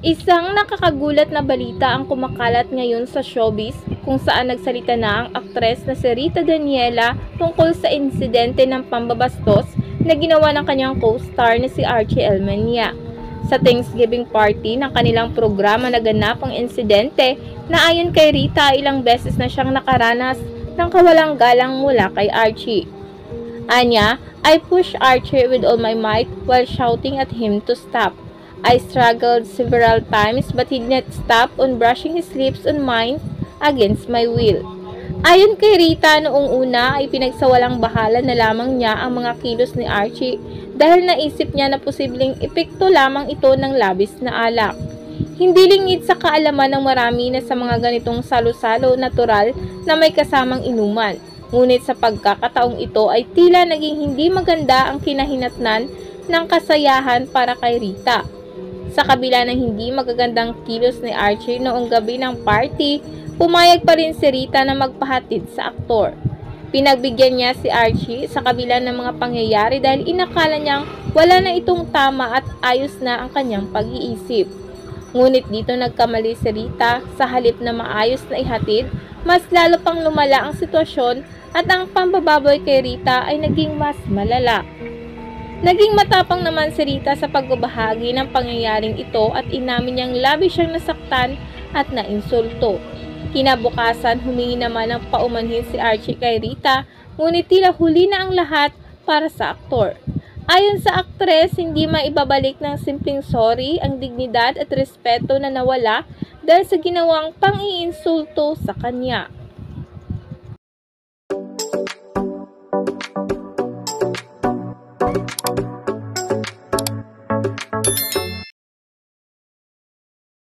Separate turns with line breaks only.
Isang nakakagulat na balita ang kumakalat ngayon sa showbiz kung saan nagsalita na ang aktres na si Rita Daniela tungkol sa insidente ng pambabastos na ginawa ng kanyang co-star na si Archie Elmenia. Sa Thanksgiving party ng kanilang programa naganap ang insidente na ayon kay Rita ilang beses na siyang nakaranas ng kawalang galang mula kay Archie. Anya, I pushed Archie with all my might while shouting at him to stop. I struggled several times but he did not stop on brushing his lips on mine against my will. Ayon kay Rita, noong una ay pinagsawalang bahala na lamang niya ang mga kilos ni Archie dahil naisip niya na posibleng epekto lamang ito ng labis na alak. Hindi lingid sa kaalaman ng marami na sa mga ganitong salo-salo natural na may kasamang inuman. Ngunit sa pagkakataong ito ay tila naging hindi maganda ang kinahinatnan ng kasayahan para kay Rita. Sa kabila ng hindi magagandang kilos ni Archie noong gabi ng party, pumayag pa rin si Rita na magpahatid sa aktor. Pinagbigyan niya si Archie sa kabila ng mga pangyayari dahil inakala niyang wala na itong tama at ayos na ang kanyang pag-iisip. Ngunit dito nagkamali si Rita, sa halip na maayos na ihatid, mas lalo pang lumala ang sitwasyon at ang pambababoy kay Rita ay naging mas malala. Naging matapang naman si Rita sa pagbabahagi ng pangyayaring ito at inamin niyang labis siyang nasaktan at nainsulto. Kinabukasan, humingi naman ng paumanhin si Archie kay Rita, ngunit tila huli na ang lahat para sa aktor. Ayon sa aktres, hindi maibabalik ng simpleng sorry ang dignidad at respeto na nawala dahil sa ginawang pang-iinsulto sa kanya.